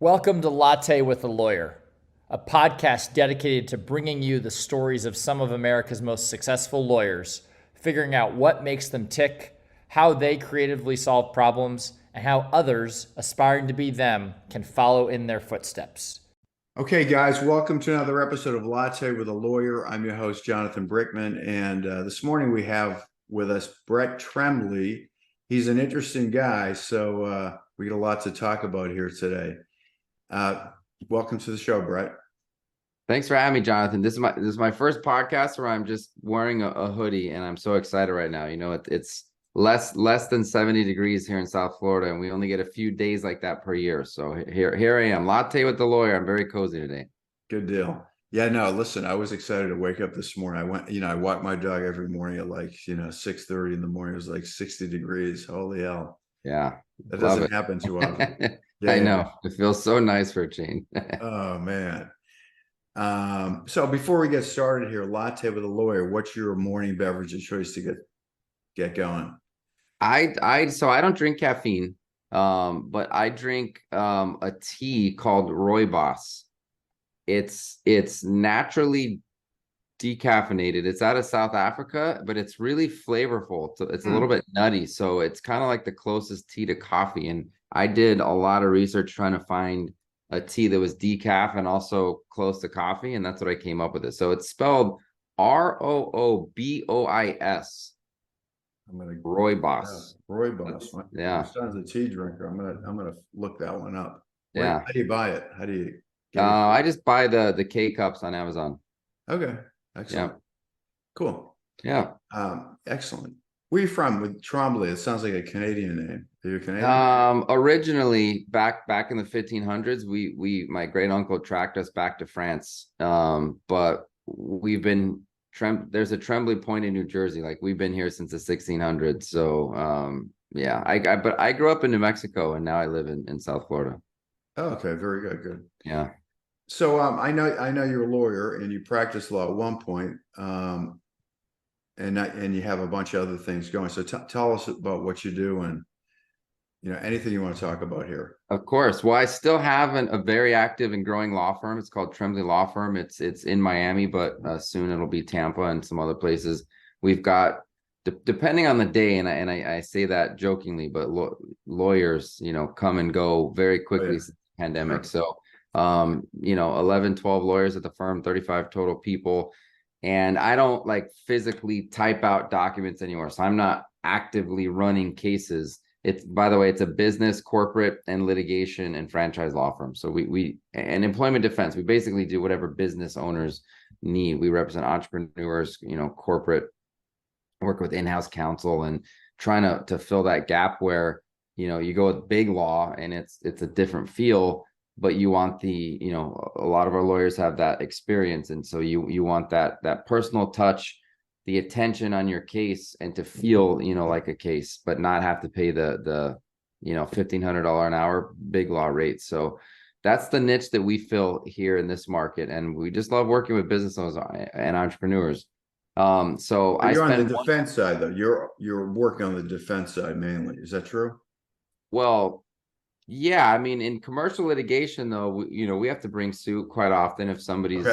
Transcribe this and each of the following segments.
Welcome to Latte with a Lawyer, a podcast dedicated to bringing you the stories of some of America's most successful lawyers, figuring out what makes them tick, how they creatively solve problems, and how others aspiring to be them can follow in their footsteps. Okay, guys, welcome to another episode of Latte with a Lawyer. I'm your host, Jonathan Brickman, and this morning we have with us Brett Trembly. He's an interesting guy, so we got a lot to talk about here today. Welcome to the show, Brett. Thanks for having me, Jonathan. This is my first podcast where I'm just wearing a hoodie, and I'm so excited right now. You know, it's less than 70 degrees here in South Florida, and we only get a few days like that per year. So here I am, Latte with the Lawyer. I'm very cozy today. Good deal. Yeah, no, listen, I was excited to wake up this morning. I walk my dog every morning at 6:30 in the morning. It was like 60 degrees. Holy hell. Yeah. That doesn't happen too often. Yeah, I know. It feels so nice for a change. Oh, man. So before we get started here, Latte with a Lawyer, what's your morning beverage of choice to get going? So I don't drink caffeine, but I drink a tea called Rooibos. It's naturally decaffeinated. It's out of South Africa, but it's really flavorful. It's a little bit nutty, so it's kind of like the closest tea to coffee. And I did a lot of research trying to find a tea that was decaf and also close to coffee, and that's what I came up with. It. So it's spelled Roobois. I'm gonna Rooibos. Rooibos. Yeah. My son's a tea drinker. I'm gonna look that one up. Yeah. How do you buy it? How do you get it? I just buy the K cups on Amazon. Okay. Excellent. Yeah. Cool. Yeah. Excellent. Where are you from? With Trembly, it sounds like a Canadian name. Are you Canadian? Originally back in the 1500s, my great uncle tracked us back to France. But we've been there's a Trembly Point in New Jersey. Like we've been here since the 1600s. So yeah, but I grew up in New Mexico and now I live in South Florida. Oh, okay, very good. Good. Yeah. So I know you're a lawyer and you practiced law at one point, and you have a bunch of other things going. So tell us about what you do and anything you want to talk about here. Of course. Well, I still have a very active and growing law firm. It's called Trembly Law Firm. It's in Miami, but soon it'll be Tampa and some other places. We've got, depending on the day, and I say that jokingly, but lawyers, come and go very quickly since the pandemic. Sure. So 11, 12 lawyers at the firm, 35 total people. And I don't physically type out documents anymore. So I'm not actively running cases. By the way, it's a business, corporate, and litigation and franchise law firm. So we and employment defense, we basically do whatever business owners need. We represent entrepreneurs, corporate, work with in-house counsel and trying to fill that gap where, you go with big law and it's a different feel, but you want a lot of our lawyers have that experience. And so you want that personal touch, the attention on your case, and to feel, like a case, but not have to pay the $1,500 an hour big law rate. So that's the niche that we fill here in this market. And we just love working with business owners and entrepreneurs. So you're on the defense side though. You're working on the defense side mainly. Is that true? Well, yeah, I mean, in commercial litigation, though, we have to bring suit quite often if somebody's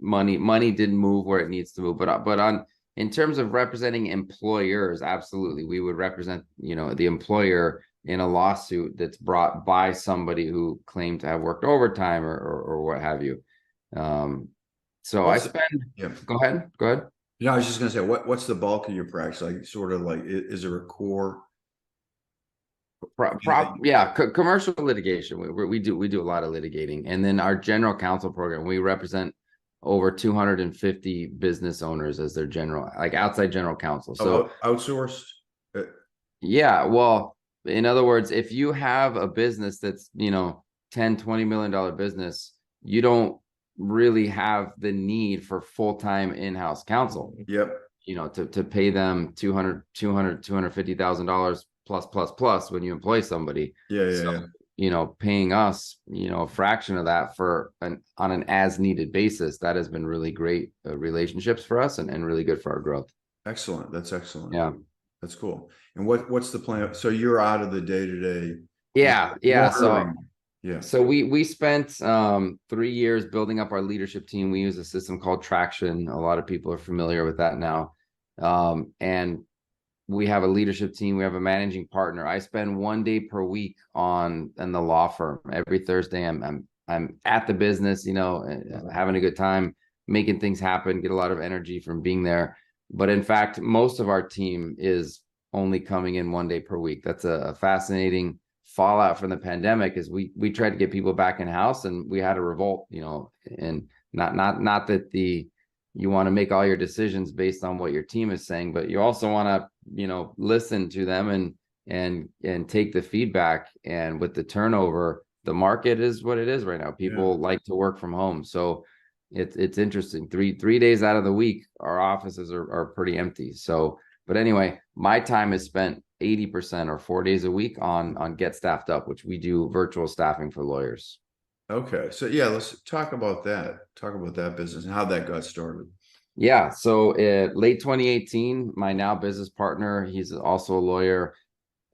money didn't move where it needs to move. But in terms of representing employers, absolutely, we would represent the employer in a lawsuit that's brought by somebody who claimed to have worked overtime or what have you. So I spend. Yeah. Go ahead. I was just gonna say, what's the bulk of your practice? Is there a core? Commercial litigation. We do a lot of litigating, and then our general counsel program, we represent over 250 business owners as their outside general counsel. So outsourced. Yeah, well, in other words, if you have a business that's $10-20 million business, you don't really have the need for full-time in-house counsel. Yep. To pay them $250,000 plus when you employ somebody. Yeah. Paying us, a fraction of that on an as needed basis, that has been really great relationships for us and really good for our growth. Excellent. That's excellent. Yeah. That's cool. And what's the plan? So you're out of the day-to-day. Yeah. So Yeah. So we spent 3 years building up our leadership team. We use a system called Traction. A lot of people are familiar with that now. And we have a leadership team. We have a managing partner. I spend 1 day per week in the law firm. Every Thursday, I'm at the business, having a good time, making things happen, get a lot of energy from being there. But in fact, most of our team is only coming in 1 day per week. That's a fascinating fallout from the pandemic. Is we tried to get people back in house, and we had a revolt, and not that you want to make all your decisions based on what your team is saying, but you also want to, listen to them and take the feedback. And with the turnover, the market is what it is right now. People like to work from home. So it's interesting. Three days out of the week, our offices are pretty empty. So, but anyway, my time is spent 80% or 4 days a week on Get Staffed Up, which we do virtual staffing for lawyers. Okay. So yeah, let's talk about that. Talk about that business and how that got started. Yeah. So late 2018, my now business partner, he's also a lawyer.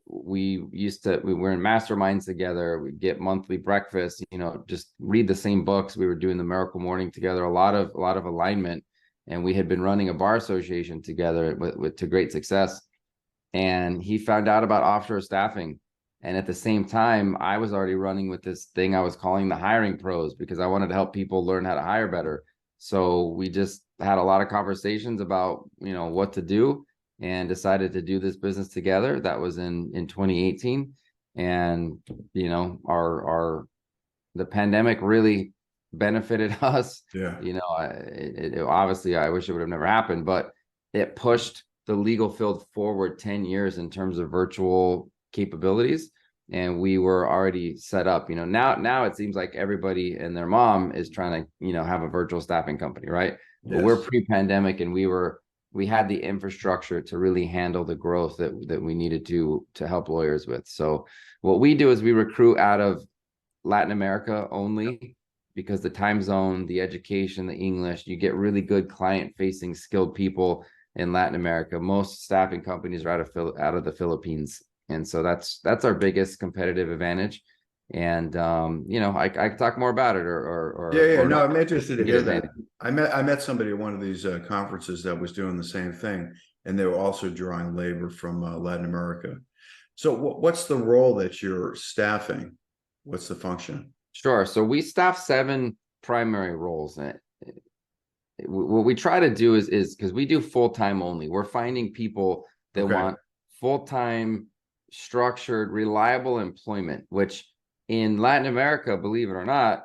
We were in masterminds together. We get monthly breakfast, just read the same books. We were doing the Miracle Morning together, a lot of alignment. And we had been running a bar association together to great success. And he found out about offshore staffing. And at the same time, I was already running with this thing I was calling the hiring pros, because I wanted to help people learn how to hire better. So we just had a lot of conversations about, what to do, and decided to do this business together. That was in 2018. And, the pandemic really benefited us. Yeah. Obviously, I wish it would have never happened, but it pushed the legal field forward 10 years in terms of virtual capabilities. And we were already set up. Now it seems like everybody and their mom is trying to, have a virtual staffing company, right? But we're pre-pandemic, and we had the infrastructure to really handle the growth that we needed to help lawyers with. So what we do is we recruit out of Latin America only, because the time zone, the education, the English, you get really good client-facing skilled people in Latin America. Most staffing companies are out of the Philippines. And so that's our biggest competitive advantage. And I can talk more about it No, I'm interested to hear that. I met somebody at one of these conferences that was doing the same thing, and they were also drawing labor from Latin America. So what's the role that you're staffing? What's the function? Sure. So we staff 7 primary roles. What we try to do is because we do full-time only. We're finding people that want full-time, structured, reliable employment, which in Latin America, believe it or not,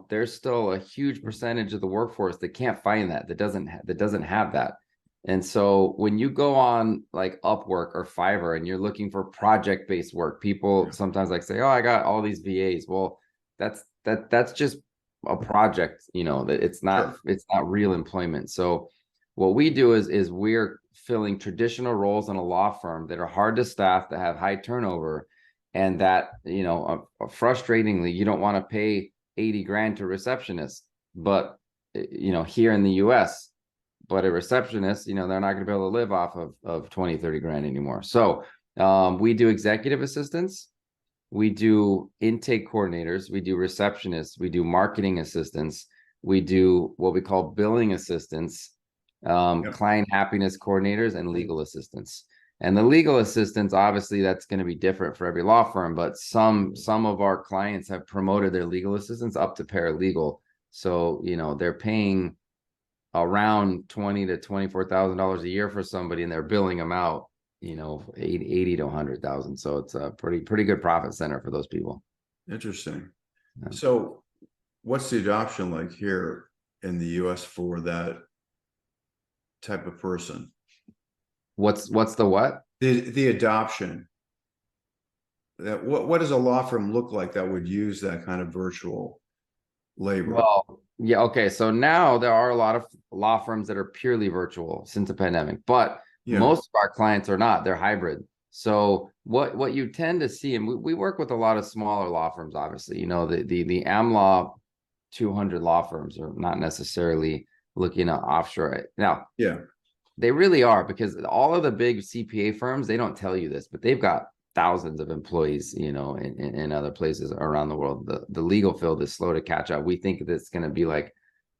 there's still a huge percentage of the workforce that can't find that doesn't have that. And so when you go on like Upwork or Fiverr and you're looking for project-based work, people sometimes say, "Oh, I got all these VAs." Well, that's just a project, that it's not real employment. So what we do is we're filling traditional roles in a law firm that are hard to staff, that have high turnover, and that, frustratingly, you don't want to pay 80 grand to a receptionist, but here in the US, but a receptionist, they're not going to be able to live off of 20, 30 grand anymore. So we do executive assistants, we do intake coordinators, we do receptionists, we do marketing assistants, we do what we call billing assistants, client happiness coordinators, and legal assistants. And the legal assistants, obviously, that's going to be different for every law firm, but some of our clients have promoted their legal assistants up to paralegal. So, they're paying around $20,000 to $24,000 a year for somebody, and they're billing them out, 80 to 100,000. So it's a pretty good profit center for those people. Interesting. Yeah. So what's the adoption like here in the US for that type of person? What's the what? The adoption. That what does a law firm look like that would use that kind of virtual labor? Well, yeah, okay. So now there are a lot of law firms that are purely virtual since the pandemic, but most of our clients are not. They're hybrid. So what you tend to see, and we work with a lot of smaller law firms, obviously, the AmLaw 200 law firms are not necessarily looking at offshore. Now, they really are, because all of the big CPA firms, they don't tell you this, but they've got thousands of employees, in other places around the world. The legal field is slow to catch up. We think that it's going to be like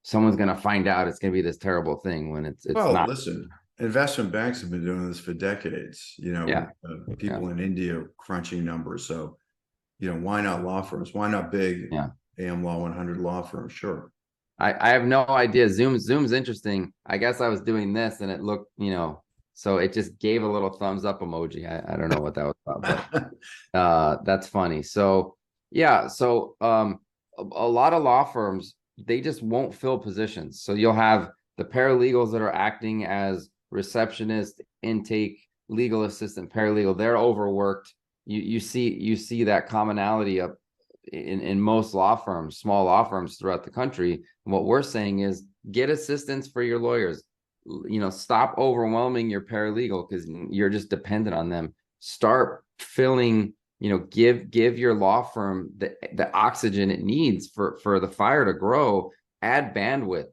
someone's going to find out it's going to be this terrible thing when it's Well, not. listen, investment banks have been doing this for decades, Yeah. people in India crunching numbers. So, why not law firms? Why not big Yeah. AM Law 100 law firms? Sure. I have no idea. Zoom's interesting. I guess I was doing this and it looked, so it just gave a little thumbs up emoji. I don't know what that was about, but that's funny. So yeah, so a lot of law firms, they just won't fill positions. So you'll have the paralegals that are acting as receptionist, intake, legal assistant, paralegal. They're overworked. You see that commonality up in most law firms, small law firms throughout the country. And what we're saying is get assistance for your lawyers. Stop overwhelming your paralegal because you're just dependent on them. Start filling, give your law firm the oxygen it needs for the fire to grow. Add bandwidth,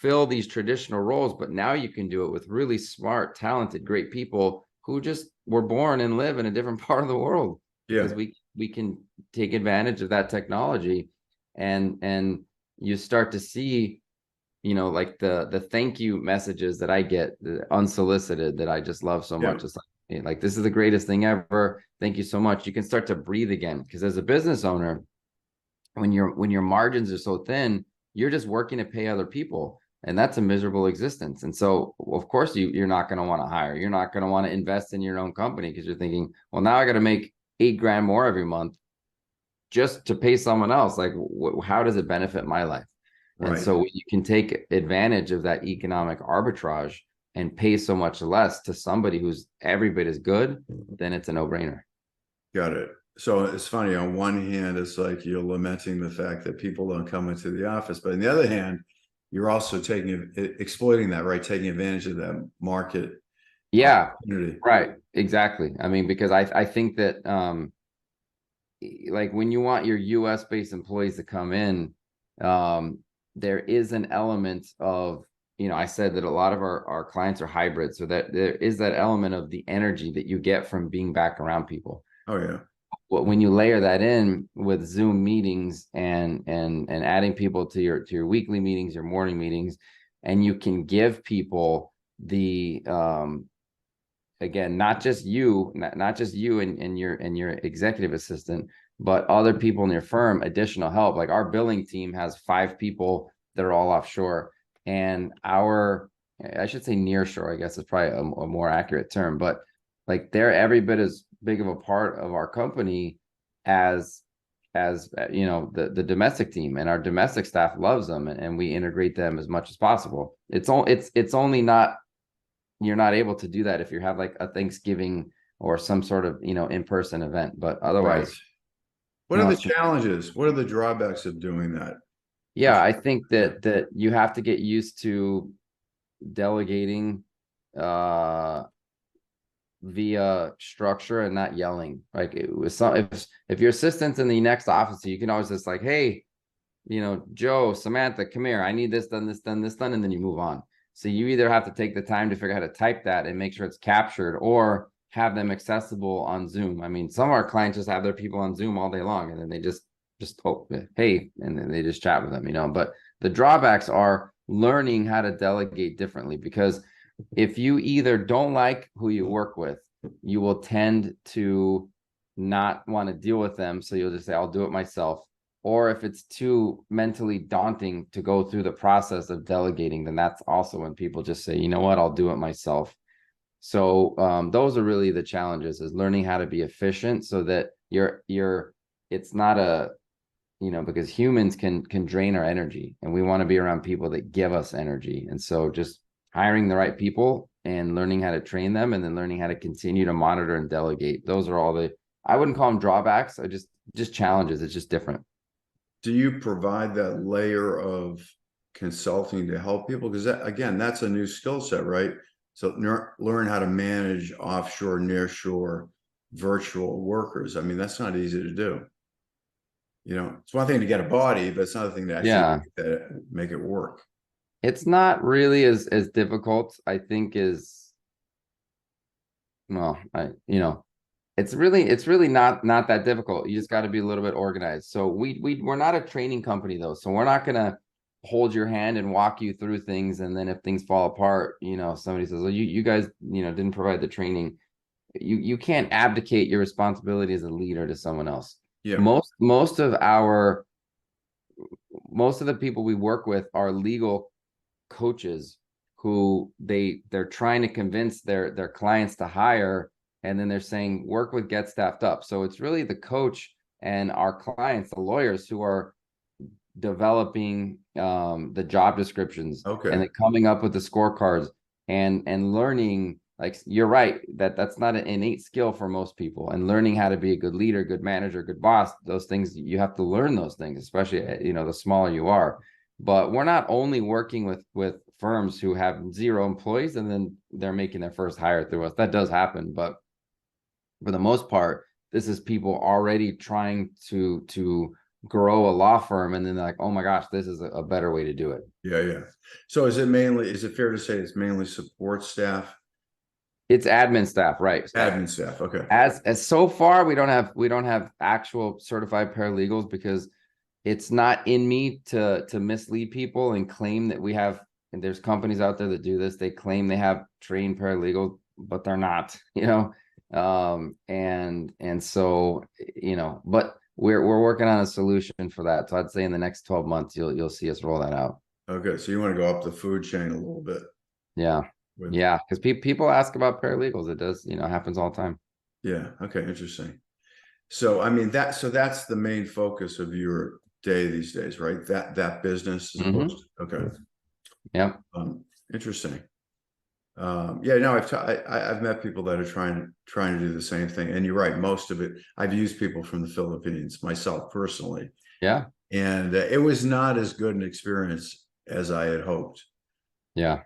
fill these traditional roles, but now you can do it with really smart, talented, great people who just were born and live in a different part of the world. Because we can take advantage of that technology, and you start to see, like the thank you messages that I get, unsolicited, that I just love so much. It's like this is the greatest thing ever. Thank you so much. You can start to breathe again, because as a business owner, when your margins are so thin, you're just working to pay other people, and that's a miserable existence. And so of course you're not going to want to hire. You're not going to want to invest in your own company, because you're thinking, well, now I got to make $8,000 more every month just to pay someone else. Like, how does it benefit my life? Right. And so you can take advantage of that economic arbitrage and pay so much less to somebody who's every bit as good, then it's a no-brainer. Got it. So it's funny, on one hand, it's like you're lamenting the fact that people don't come into the office, but on the other hand, you're also exploiting that, right? Taking advantage of that market. Yeah, right. Exactly. I mean, because I think that, like when you want your US based employees to come in, there is an element of, I said that a lot of our clients are hybrid. So that there is that element of the energy that you get from being back around people. Oh yeah. Well, when you layer that in with Zoom meetings and adding people to your weekly meetings, your morning meetings, and you can give people the, again, not just you and your executive assistant, but other people in your firm, additional help. Like our billing team has 5 people that are all offshore, and I should say nearshore, I guess is probably a more accurate term, but like they're every bit as big of a part of our company as the domestic team, and our domestic staff loves them, and we integrate them as much as possible. It's only not, you're not able to do that if you have like a Thanksgiving or some sort of in-person event, but otherwise. Right. What are the challenges? What are the drawbacks of doing that? Yeah, I think that you have to get used to delegating via structure and not yelling. Like it was if your assistant's in the next office, you can always just like, hey, Joe, Samantha, come here. I need this done, this done, this done, and then you move on. So you either have to take the time to figure out how to type that and make sure it's captured, or have them accessible on Zoom. I mean, some of our clients just have their people on Zoom all day long, and then they just hey, and then they just chat with them, But the drawbacks are learning how to delegate differently, because if you either don't like who you work with, you will tend to not want to deal with them. So you'll just say, I'll do it myself. Or if it's too mentally daunting to go through the process of delegating, then that's also when people just say, you know what, I'll do it myself. So those are really the challenges, is learning how to be efficient so that it's not a, because humans can drain our energy, and we want to be around people that give us energy. And so just hiring the right people and learning how to train them, and then learning how to continue to monitor and delegate. Those are all I wouldn't call them drawbacks. I just challenges. It's just different. Do you provide that layer of consulting to help people? Because again, that's a new skill set, right? So learn how to manage offshore, nearshore, virtual workers. I mean, that's not easy to do. It's one thing to get a body, but it's another thing to actually make it work. It's not really as difficult, I think, as well. It's really not that difficult. You just got to be a little bit organized. So we're not a training company though. So we're not gonna hold your hand and walk you through things. And then if things fall apart, somebody says, well, you guys, didn't provide the training. You can't abdicate your responsibility as a leader to someone else. Yeah. Most of the people we work with are legal coaches who they're trying to convince their clients to hire, and then they're saying work with Get Staffed Up. So it's really the coach and our clients, the lawyers, who are developing the job descriptions, Okay. and then coming up with the scorecards and learning. Like, you're right, that's not an innate skill for most people, and learning how to be a good leader, good manager, good boss, those things, you have to learn those things, especially the smaller you are. But we're not only working with firms who have 0 employees and then they're making their first hire through us. That does happen, but for the most part, this is people already trying to grow a law firm, and then they're like, oh my gosh, this is a better way to do it. Yeah. So is it fair to say it's mainly support staff? It's admin staff, right? Admin staff. Okay. As so far, we don't have actual certified paralegals, because it's not in me to mislead people and claim that we have. And there's companies out there that do this. They claim they have trained paralegals, but they're not. And so but we're working on a solution for that. So I'd say in the next 12 months, you'll see us roll that out. Okay. So you want to go up the food chain a little bit. Yeah. Yeah, because people ask about paralegals. It does, happens all the time. Yeah. Okay. Interesting. So, I mean, that's the main focus of your day these days, right? That business as opposed to, okay. Yeah. Interesting. Yeah, no, I've met people that are trying to do the same thing. And you're right. Most of it, I've used people from the Philippines myself personally. Yeah. And it was not as good an experience as I had hoped. Yeah.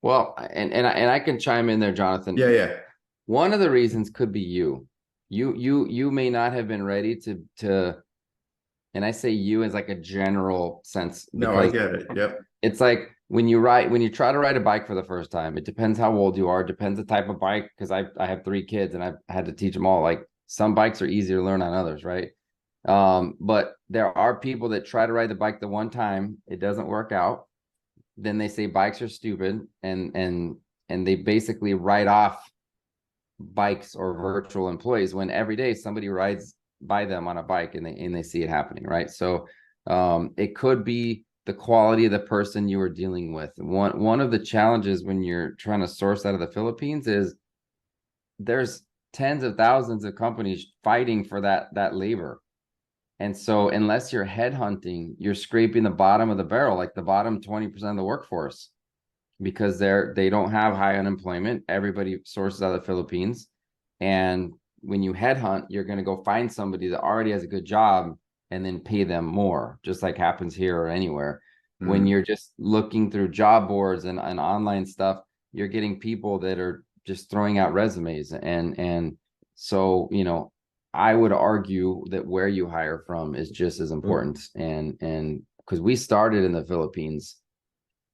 Well, and I can chime in there, Jonathan. Yeah. One of the reasons could be you may not have been ready to, and I say you as like a general sense. No, I get it. Yep. It's like when you try to ride a bike for the first time, it depends how old you are, depends the type of bike. Because I have 3 kids and I've had to teach them all. Like, some bikes are easier to learn on others, right? But there are people that try to ride the bike the one time, it doesn't work out. Then they say bikes are stupid, and they basically write off bikes or virtual employees, when every day somebody rides by them on a bike and they see it happening, right? So it could be the quality of the person you are dealing with. One of the challenges when you're trying to source out of the Philippines is there's tens of thousands of companies fighting for that labor. And so unless you're headhunting, you're scraping the bottom of the barrel, like the bottom 20% of the workforce, because they don't have high unemployment. Everybody sources out of the Philippines. And when you headhunt, you're going to go find somebody that already has a good job and then pay them more, just like happens here or anywhere. Mm-hmm. When you're just looking through job boards and online stuff, you're getting people that are just throwing out resumes. And so, I would argue that where you hire from is just as important. And because we started in the Philippines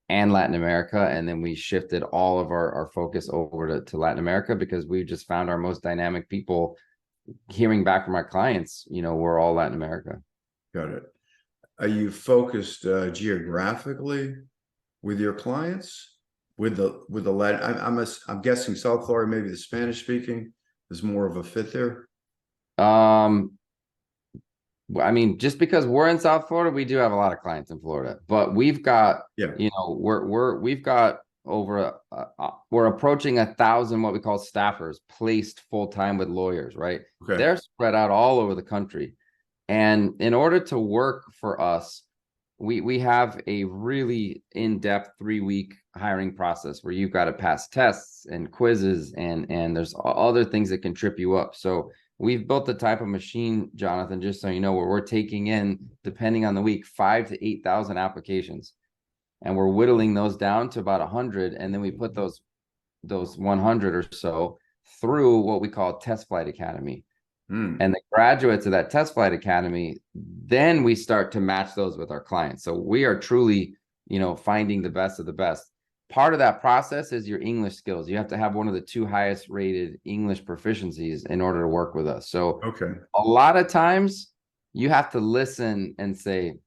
and Latin America, and then we shifted all of our focus over to Latin America, because we just found our most dynamic people. Hearing back from our clients, we're all Latin America. Got it. Are you focused geographically with your clients? With the Latin, I'm guessing South Florida, maybe the Spanish speaking is more of a fit there. I mean, just because we're in South Florida, we do have a lot of clients in Florida, but we've got, we've got over, we're approaching 1,000, what we call staffers, placed full-time with lawyers, right? Okay. They're spread out all over the country. And in order to work for us, we have a really in-depth 3-week hiring process where you've got to pass tests and quizzes, and there's other things that can trip you up. So we've built the type of machine, Jonathan, just so you know, where we're taking in, depending on the week, 5,000 to 8,000 applications, and we're whittling those down to about 100, and then we put those 100 or so through what we call Test Flight Academy. And the graduates of that Test Flight Academy, then we start to match those with our clients. So we are truly, finding the best of the best. part of that process is your English skills. You have to have one of the 2 highest rated English proficiencies in order to work with us. So Okay. a lot of times you have to listen and say,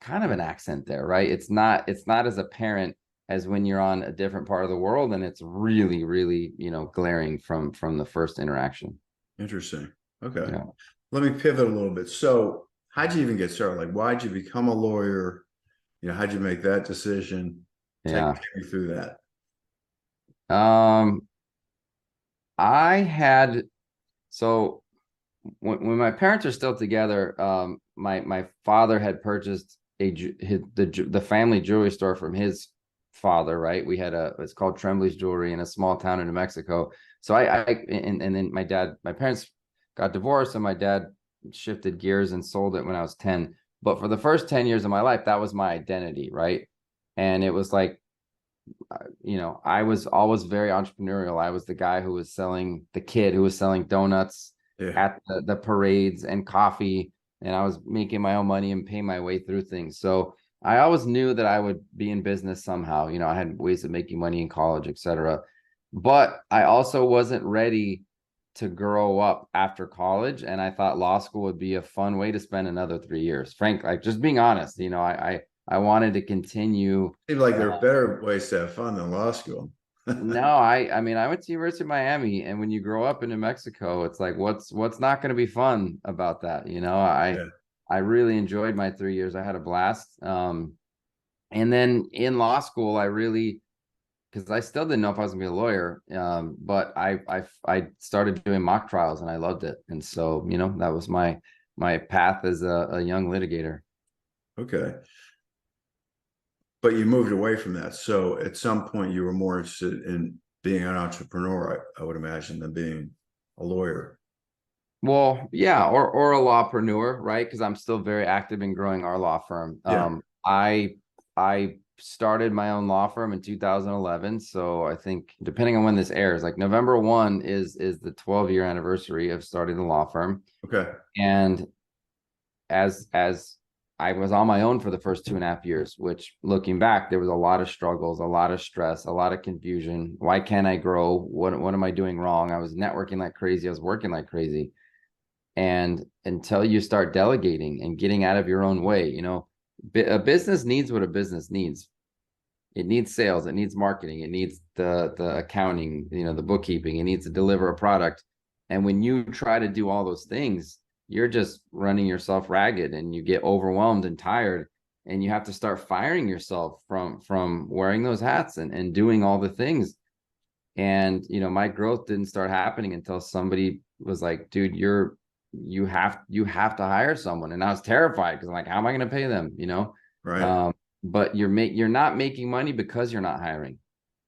kind of an accent there, right? It's not as apparent as when you're on a different part of the world, and it's really, really, glaring from the first interaction. Interesting. Okay. Yeah. Let me pivot a little bit. So how'd you even get started? Like, why'd you become a lawyer? How'd you make that decision? Yeah. Take me through that. I had, so when my parents are still together, my father had purchased the family jewelry store from his father, right? We had it's called Trembly's Jewelry in a small town in New Mexico. So and then my parents got divorced, and my dad shifted gears and sold it when I was 10. But for the first 10 years of my life, that was my identity, right? And it was like, I was always very entrepreneurial. I was the guy who was the kid who was selling donuts at the parades and coffee, and I was making my own money and paying my way through things. So I always knew that I would be in business somehow. I had ways of making money in college, etc. But I also wasn't ready to grow up after college, and I thought law school would be a fun way to spend another 3 years. Frank, like, just being honest, I wanted to continue. Seems like there are better ways to have fun than law school. No, I mean, I went to University of Miami, and when you grow up in New Mexico, it's like, what's not going to be fun about that? I really enjoyed my 3 years. I had a blast. And then in law school, because I still didn't know if I was gonna be a lawyer. But I started doing mock trials, and I loved it. And so, that was my path as a young litigator. Okay. But you moved away from that. So at some point you were more interested in being an entrepreneur, I would imagine, than being a lawyer. Well, yeah, or a lawpreneur, right? Because I'm still very active in growing our law firm. Yeah. I started my own law firm in 2011. So I think, depending on when this airs, like November 1 is the 12-year anniversary of starting the law firm. Okay. And as I was on my own for the first 2.5 years, which, looking back, there was a lot of struggles, a lot of stress, a lot of confusion. Why can't I grow? What am I doing wrong? I was networking like crazy. I was working like crazy. And until you start delegating and getting out of your own way, a business needs what a business needs. It needs sales, it needs marketing, it needs the accounting, the bookkeeping, it needs to deliver a product. And when you try to do all those things, you're just running yourself ragged, and you get overwhelmed and tired, and you have to start firing yourself from wearing those hats and doing all the things. And my growth didn't start happening until somebody was like, dude, you have to hire someone. And I was terrified, because I'm like, how am I going to pay them? Right. But you're not making money because you're not hiring.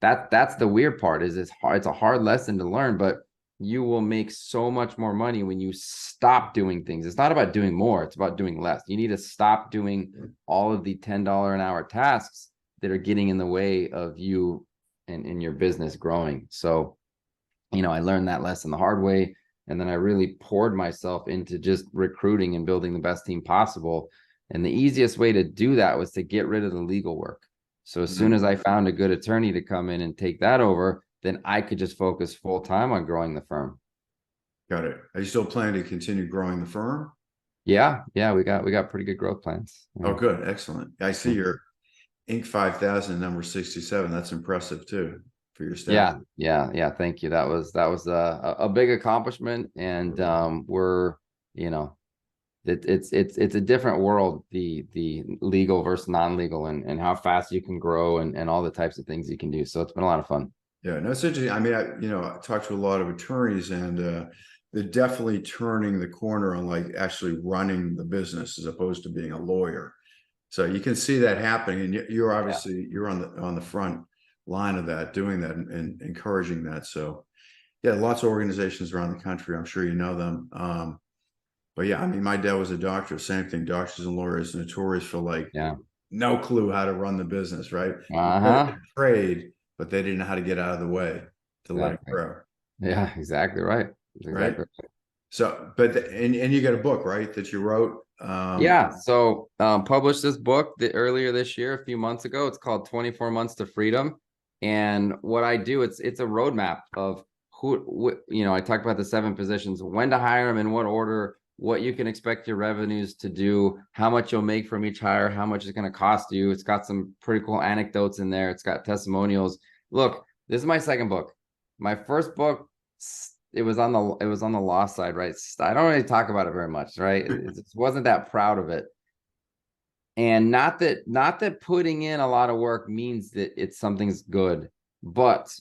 That's the weird part. It's a hard lesson to learn, but you will make so much more money when you stop doing things. It's not about doing more, it's about doing less. You need to stop doing all of the $10 an hour tasks that are getting in the way of you and your business growing. So, I learned that lesson the hard way. And then I really poured myself into just recruiting and building the best team possible. And the easiest way to do that was to get rid of the legal work. So as soon as I found a good attorney to come in and take that over, then I could just focus full time on growing the firm. Got it. Are you still planning to continue growing the firm? Yeah, we got pretty good growth plans. Oh, good. Excellent. I see your Inc. 5000 number 67. That's impressive too for your staff. Yeah. Thank you. That was a big accomplishment. And we're, it's a different world, the legal versus non-legal, and how fast you can grow and all the types of things you can do. So it's been a lot of fun. Yeah, no, it's interesting. I mean, I talked to a lot of attorneys, and they're definitely turning the corner on like actually running the business as opposed to being a lawyer. So you can see that happening, and you're obviously you're on the front line of that, doing that and encouraging that. So yeah, lots of organizations around the country. I'm sure you know them. But yeah, I mean, my dad was a doctor. Same thing. Doctors and lawyers notorious for like no clue how to run the business, right? Trade, but they didn't know how to get out of the way to let it grow. Yeah, exactly right. Right. So, but and you got a book, right, that you wrote? So published this book earlier this year, a few months ago. It's called 24 Months to Freedom. And what I do, it's a roadmap of I talked about the 7 positions, when to hire them, in what order, what you can expect your revenues to do, how much you'll make from each hire, how much it's going to cost you. It's got some pretty cool anecdotes in there. It's got testimonials. Look, this is my second book. My first book, it was on the law side, right? I don't really talk about it very much, right? It wasn't that proud of it. And not that putting in a lot of work means that something's good, but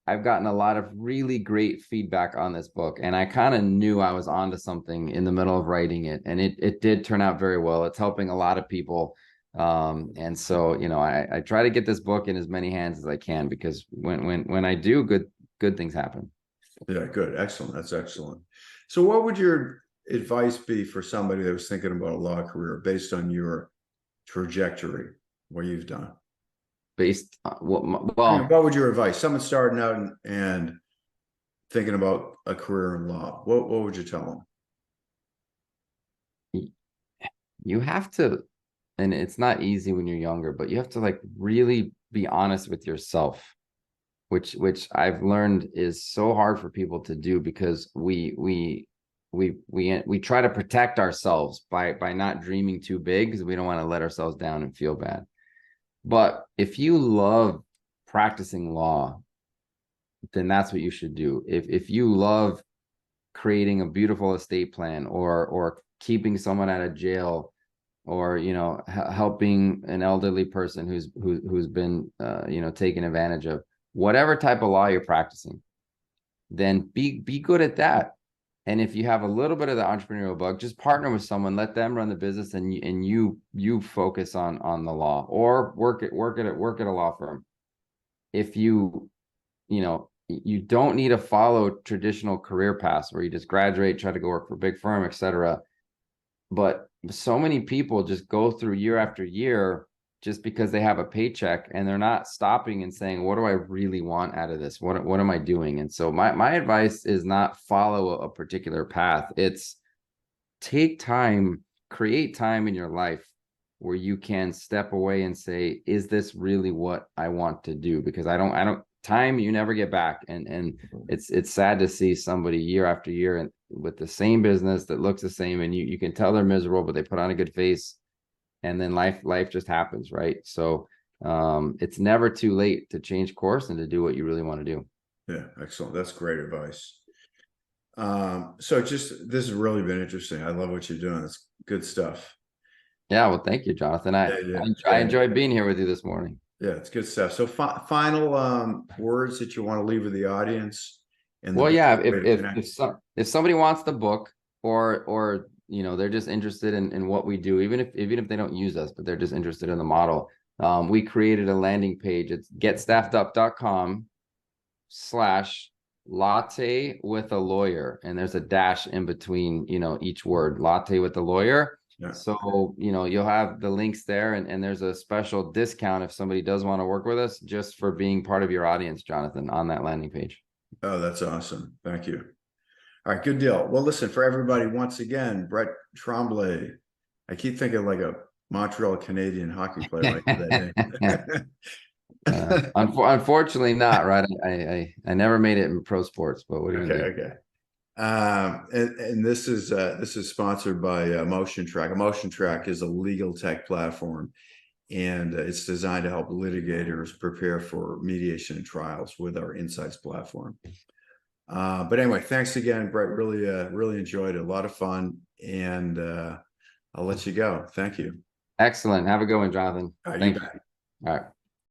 I've gotten a lot of really great feedback on this book, and I kind of knew I was onto something in the middle of writing it, and it did turn out very well. It's helping a lot of people. And so, I try to get this book in as many hands as I can, because when I do, good things happen. Yeah, good. Excellent. That's excellent. So what would your advice be for somebody that was thinking about a law career based on your trajectory, what you've done? Based on what would your advice? Someone starting out and thinking about a career in law, what would you tell them? You have to, and it's not easy when you're younger, but you have to really be honest with yourself, which I've learned is so hard for people to do, because we try to protect ourselves by not dreaming too big, because we don't want to let ourselves down and feel bad. But if you love practicing law, then that's what you should do. If you love creating a beautiful estate plan, or keeping someone out of jail, or helping an elderly person who's been taken advantage of, whatever type of law you're practicing, then be good at that. And if you have a little bit of the entrepreneurial bug, just partner with someone, let them run the business, and you focus on the law, or work at a law firm. If you don't need to follow traditional career paths where you just graduate, try to go work for a big firm, etc. But so many people just go through year after year just because they have a paycheck, and they're not stopping and saying, what do I really want out of this? What am I doing? And so my advice is not follow a particular path. It's take time, create time in your life where you can step away and say, is this really what I want to do? Because time you never get back. And it's sad to see somebody year after year and with the same business that looks the same, and you can tell they're miserable, but they put on a good face, and then life just happens, right? So it's never too late to change course and to do what you really want to do. Yeah, excellent. That's great advice. So this has really been interesting. I love what you're doing. It's good stuff. Yeah, well, thank you, Jonathan. I enjoyed being here with you this morning. Yeah, it's good stuff. So final words that you want to leave with the audience. Well, yeah, if somebody wants the book, or they're just interested in what we do, even if they don't use us, but they're just interested in the model, we created a landing page. It's getstaffedup.com/latte with a lawyer, and there's a dash in between each word, latte with a lawyer. Yeah. So you'll have the links there, and there's a special discount if somebody does want to work with us, just for being part of your audience, Jonathan, on that landing page. Oh, that's awesome. Thank you. All right, good deal. Well, listen, for everybody, once again, Brett Trembly. I keep thinking like a Montreal Canadian hockey player. Unfortunately not, right? I never made it in pro sports, but what do you do? Okay. And this is sponsored by EmotionTrac. EmotionTrac is a legal tech platform, and it's designed to help litigators prepare for mediation and trials with our Insights platform. But anyway, thanks again, Brett. Really enjoyed it. A lot of fun, and I'll let you go. Thank you. Excellent. Have a good one, Jonathan. Thank you. All right.